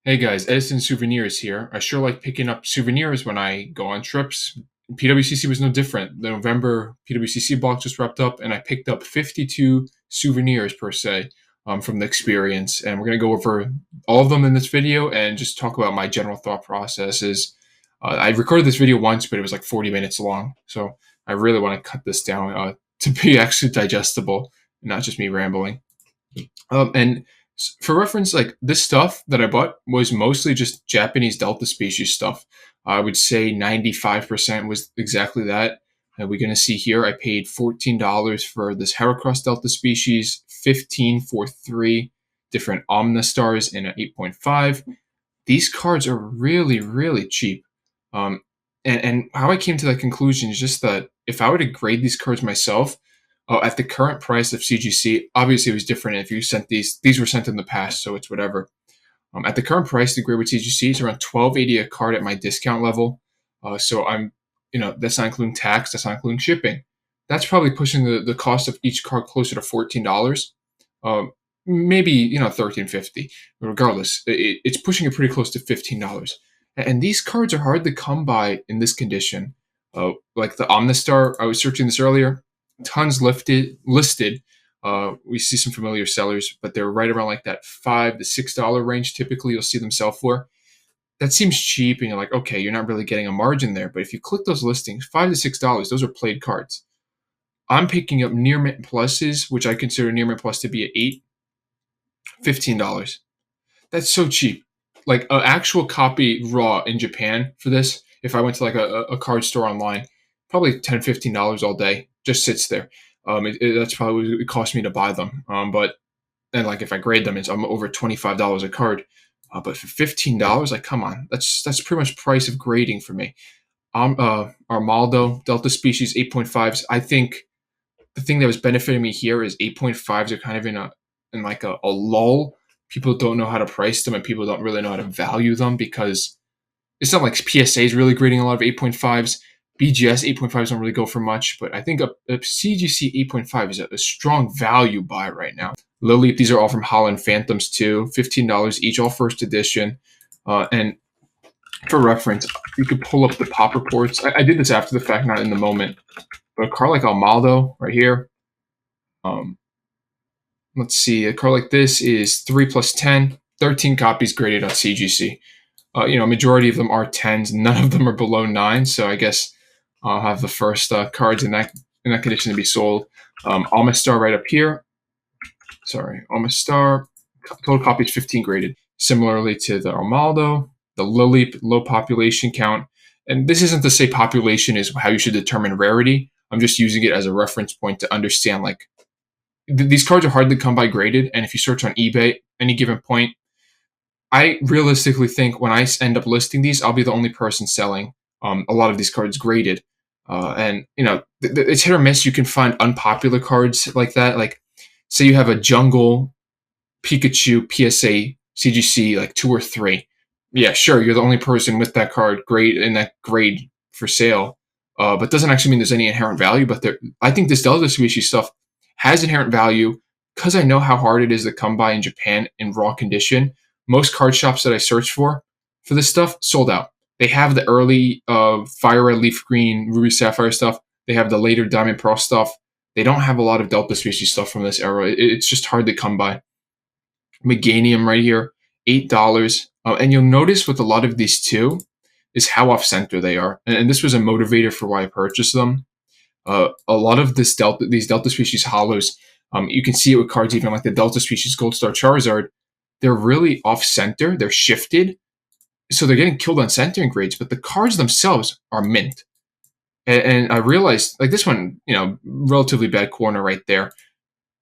Hey guys, Edison Souvenirs here. I sure like picking up souvenirs when I go on trips. PWCC was no different. The November PWCC box just wrapped up, and I picked up 52 souvenirs per se from the experience. And we're going to go over all of them in this video and just talk about my general thought processes. I recorded this video once, but it was like 40 minutes long. So I really want to cut this down to be actually digestible, not just me rambling. And for reference, like this stuff that I bought was mostly just Japanese Delta species stuff. I would say 95% was exactly that. And we're going to see here, I paid $14 for this Heracross Delta species, 15 for three different Omnistars in an 8.5. These cards are really, really cheap. And how I came to that conclusion is just that if I were to grade these cards myself, at the current price of CGC, obviously it was different if you sent these were sent in the past, so it's whatever. At the current price, the grade with CGC is around $12.80 a card at my discount level. So that's not including tax, that's not including shipping. That's probably pushing the cost of each card closer to $14. Maybe $13.50. Regardless, it's pushing it pretty close to $15. And these cards are hard to come by in this condition. Like the Omnistar, I was searching this earlier. Tons listed. We see some familiar sellers, but they're right around like that $5 to $6 range. Typically, you'll see them sell for. That seems cheap, and you're like, okay, you're not really getting a margin there. But if you click those listings, $5 to $6, those are played cards. I'm picking up near mint pluses, which I consider near mint plus to be at $15. That's so cheap. Like an actual copy raw in Japan for this, if I went to like a card store online, probably $10, $15 all day. Just sits there. That's probably what it cost me to buy them. And like if I grade them, I'm over $25 a card. But for $15, like come on, that's pretty much price of grading for me. Armaldo Delta species 8.5s. I think the thing that was benefiting me here is 8.5s are kind of in like a lull. People don't know how to price them, and people don't really know how to value them because it's not like P.S.A is really grading a lot of 8.5s. BGS 8.5s don't really go for much, but I think a CGC 8.5 is a strong value buy right now. Lily, these are all from Holland Phantoms too, $15 each, all first edition. And for reference, you could pull up the pop reports. I did this after the fact, not in the moment. But a card like Almaldo right here. Let's see, a card like this is 3 plus 10, 13 copies graded on CGC. Majority of them are 10s. None of them are below 9, so I guess I'll have the first cards in that condition to be sold. Almastar right up here. Sorry, Almastar. Total copies 15 graded. Similarly to the Armaldo, the Lily, low population count. And this isn't to say population is how you should determine rarity. I'm just using it as a reference point to understand like these cards are hard to come by graded. And if you search on eBay, any given point, I realistically think when I end up listing these, I'll be the only person selling a lot of these cards graded. It's hit or miss. You can find unpopular cards like that. Like, say you have a Jungle, Pikachu, P.S.A, CGC, like 2 or 3. Yeah, sure, you're the only person with that card in that grade for sale. But doesn't actually mean there's any inherent value. But I think this Delta species stuff has inherent value because I know how hard it is to come by in Japan in raw condition. Most card shops that I search for this stuff sold out. They have the early Fire Red, Leaf Green, Ruby Sapphire stuff. They have the later Diamond Pearl stuff. They don't have a lot of Delta species stuff from this era. It's just hard to come by. Meganium right here, $8. And you'll notice with a lot of these too is how off-center they are. And this was a motivator for why I purchased them. A lot of these Delta species hollows, you can see it with cards even like the Delta species Gold Star Charizard. They're really off-center. They're shifted. So they're getting killed on centering grades, but the cards themselves are mint. And I realized, like this one, relatively bad corner right there.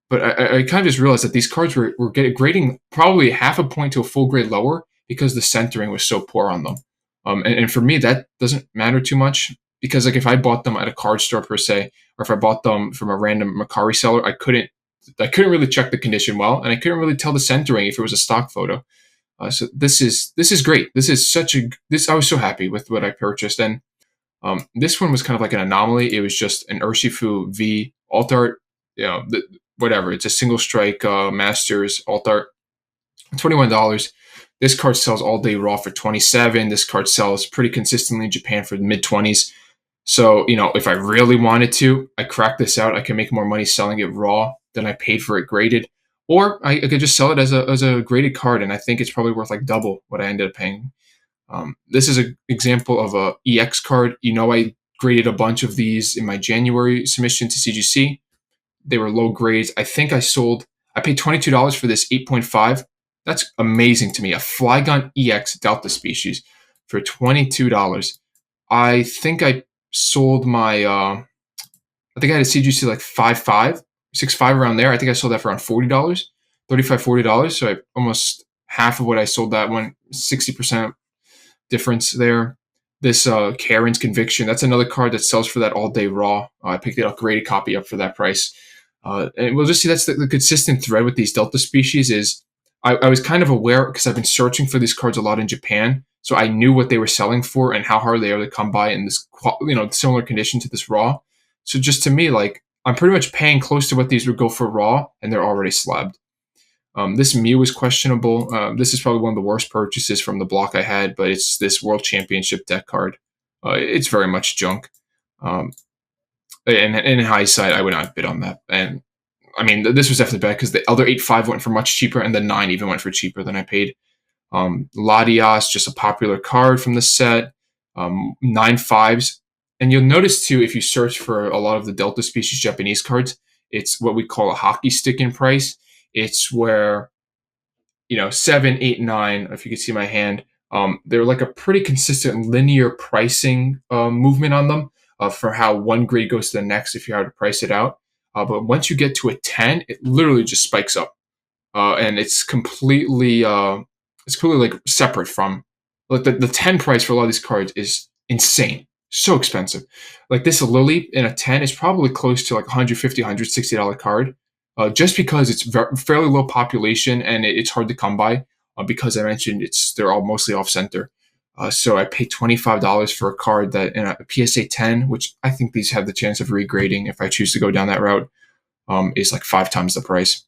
But I kind of just realized that these cards were grading probably half a point to a full grade lower because the centering was so poor on them. And for me, that doesn't matter too much because like if I bought them at a card store per se, or if I bought them from a random Macari seller, I couldn't really check the condition well, and I couldn't really tell the centering if it was a stock photo. So this is great. I was so happy with what I purchased, and this one was kind of like an anomaly. It was just an Urshifu V alt art, whatever. It's a single strike Masters alt art, $21. This card sells all day raw for 27. This card sells pretty consistently in Japan for the mid 20s. So, if I really wanted to, I crack this out. I can make more money selling it raw than I paid for it graded. Or I could just sell it as a graded card, and I think it's probably worth like double what I ended up paying. This is an example of a EX card. I graded a bunch of these in my January submission to CGC. They were low grades. I paid $22 for this 8.5. That's amazing to me. A Flygon EX Delta species for $22. I think I sold I think I had a CGC like 5.5, 6.5 around there. I think I sold that for around $40, $35, $40. So I almost half of what I sold that one, 60% difference there. This Karen's Conviction, that's another card that sells for that all day raw. I picked it up, graded copy up for that price. And we'll just see that's the consistent thread with these Delta species is I was kind of aware because I've been searching for these cards a lot in Japan. So I knew what they were selling for and how hard they are to come by in this, similar condition to this raw. So just to me, like I'm pretty much paying close to what these would go for raw, and they're already slabbed. This Mew is questionable. This is probably one of the worst purchases from the block I had, but it's this World Championship deck card. It's very much junk. And in hindsight, I would not bid on that. And I mean, this was definitely bad because the other 8.5 went for much cheaper, and the 9 even went for cheaper than I paid. Latias, just a popular card from the set. 9.5s. And you'll notice too, if you search for a lot of the Delta species Japanese cards, it's what we call a hockey stick in price. It's where, 7, 8, 9, if you can see my hand, they're like a pretty consistent linear pricing movement on them for how one grade goes to the next if you have to price it out. But once you get to a 10, it literally just spikes up. And it's completely like separate from like the 10 price for a lot of these cards is insane. So expensive. Like this Lily in a 10 is probably close to like $150, $160 card. Just because it's fairly low population and it's hard to come by. Because I mentioned they're all mostly off center. So I paid $25 for a card that in a P.S.A. 10, which I think these have the chance of regrading if I choose to go down that route, is like 5 times the price.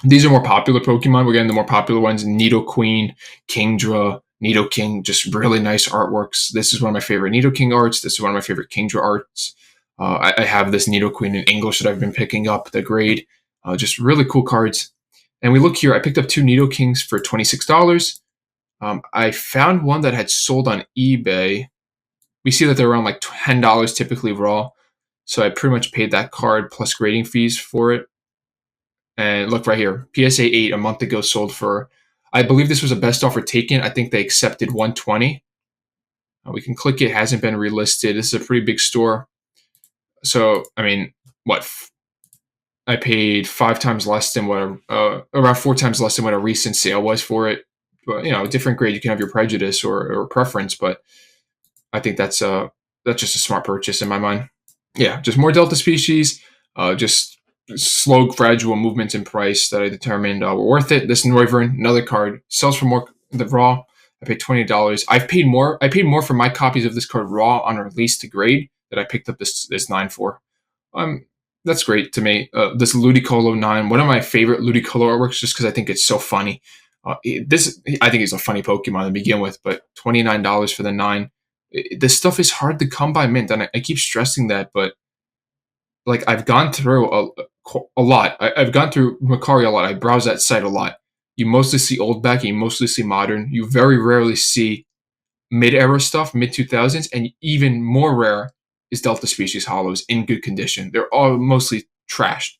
These are more popular Pokemon. We're getting the more popular ones: Nidoqueen, Kingdra, Nidoking, just really nice artworks. This is one of my favorite Nidoking arts. This is one of my favorite Kingdra arts. I have this Nidoqueen in English that I've been picking up, the grade. Just really cool cards. And we look here, I picked up 2 Nidokings for $26. I found one that had sold on eBay. We see that they're around like $10 typically raw. So I pretty much paid that card plus grading fees for it. And look right here, PSA 8 a month ago sold for, I believe this was a best offer taken. I think they accepted $120. We can click it, hasn't been relisted. This is a pretty big store. So, I mean, I paid 5 times less than around 4 times less than what a recent sale was for it. But, different grade, you can have your prejudice or preference, but I think that's just a smart purchase in my mind. Yeah, just more Delta species, just slow, gradual movements in price that I determined were worth it. This Noivern, another card, sells for more the raw. I paid $20. I paid more for my copies of this card raw on release to grade that I picked up this 9 for. That's great to me. This Ludicolo 9, one of my favorite Ludicolo artworks, just because I think it's so funny. I think he's a funny Pokemon to begin with, but $29 for the 9. This stuff is hard to come by mint, and I keep stressing that, but like I've gone through a lot. I've gone through Mercari a lot. I browse that site a lot. You mostly see old back, and you mostly see modern. You very rarely see mid-era stuff, mid-2000s, and even more rare is Delta species hollows in good condition. They're all mostly trashed.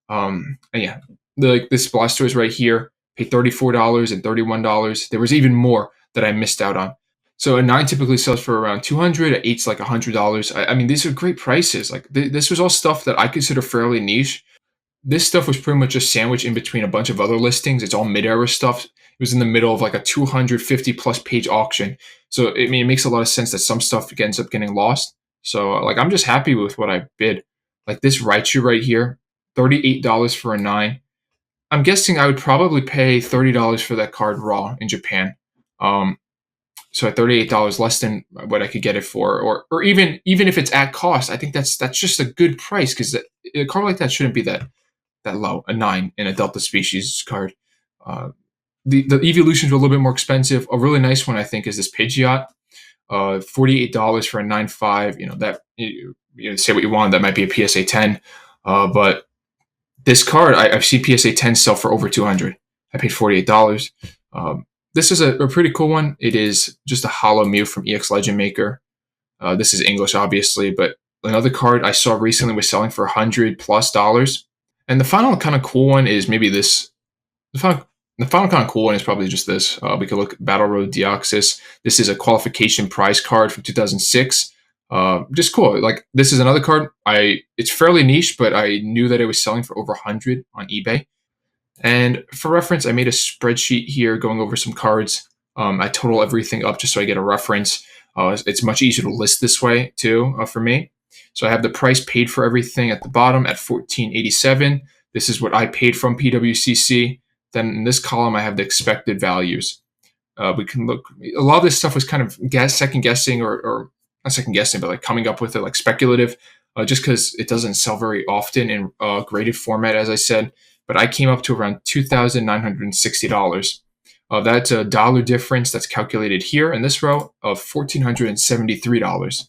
And yeah, this Blastoise right here, paid $34 and $31. There was even more that I missed out on. So a 9 typically sells for around $200. A 8's like $100. I mean, these are great prices. Like this was all stuff that I consider fairly niche. This stuff was pretty much a sandwich in between a bunch of other listings. It's all mid-era stuff. It was in the middle of like a 250 plus page auction. So it makes a lot of sense that some stuff ends up getting lost. So like I'm just happy with what I bid. Like this Raichu right here, $38 for a 9. I'm guessing I would probably pay $30 for that card raw in Japan. So at $38 less than what I could get it for, or even if it's at cost, I think that's just a good price because a card like that shouldn't be that low. A 9 in a Delta species card. The Evolutions were a little bit more expensive. A really nice one, I think, is this Pidgeot. $48 for a 9.5. That say what you want. That might be a PSA 10, but this card I've seen PSA 10 sell for over 200. I paid $48. This is a pretty cool one. It is just a hollow Mew from EX Legend Maker. This is English, obviously, but another card I saw recently was selling for $100+. And the final kind of cool one is maybe this. The final kind of cool one is probably just this. We could look at Battle Road Deoxys. This is a qualification prize card from 2006. Just cool. Like, this is another card. It's fairly niche, but I knew that it was selling for over 100 on eBay. And for reference, I made a spreadsheet here going over some cards. I total everything up just so I get a reference. It's much easier to list this way too for me. So I have the price paid for everything at the bottom at $14.87. This is what I paid from PWCC. Then in this column, I have the expected values. We can look. A lot of this stuff was kind of second guessing, or not second guessing, but like coming up with it, like speculative, just because it doesn't sell very often in graded format, as I said. But I came up to around $2,960. That's a dollar difference that's calculated here in this row of $1,473.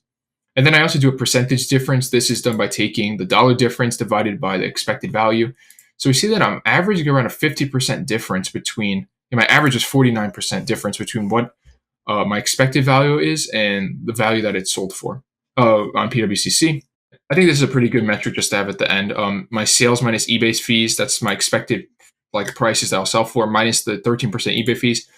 And then I also do a percentage difference. This is done by taking the dollar difference divided by the expected value. So we see that I'm averaging around a 50% difference between, my average is 49% difference between what my expected value is and the value that it's sold for on PWCC. I think this is a pretty good metric just to have at the end. My sales minus eBay fees, that's my expected prices that I'll sell for, minus the 13% eBay fees,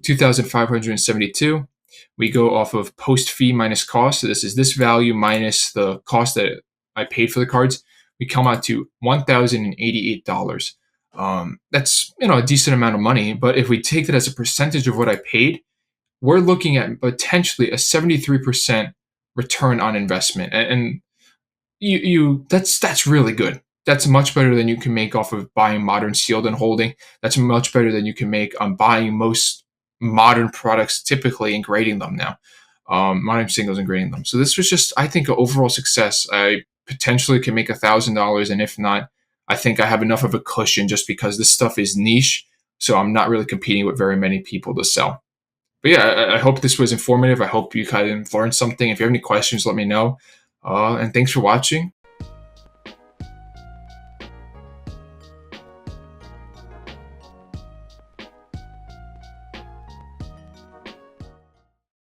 2,572. We go off of post fee minus cost. So this is this value minus the cost that I paid for the cards. We come out to $1,088. That's a decent amount of money, but if we take that as a percentage of what I paid, we're looking at potentially a 73% return on investment, and that's really good. That's much better than you can make off of buying modern sealed and holding. That's much better than you can make on buying most modern products typically and grading them now. Modern singles and grading them. So this was just, I think, an overall success. I potentially can make $1,000, and if not, I think I have enough of a cushion just because this stuff is niche, so I'm not really competing with very many people to sell. But yeah, I hope this was informative. I hope you kind of learned something. If you have any questions, let me know. And thanks for watching.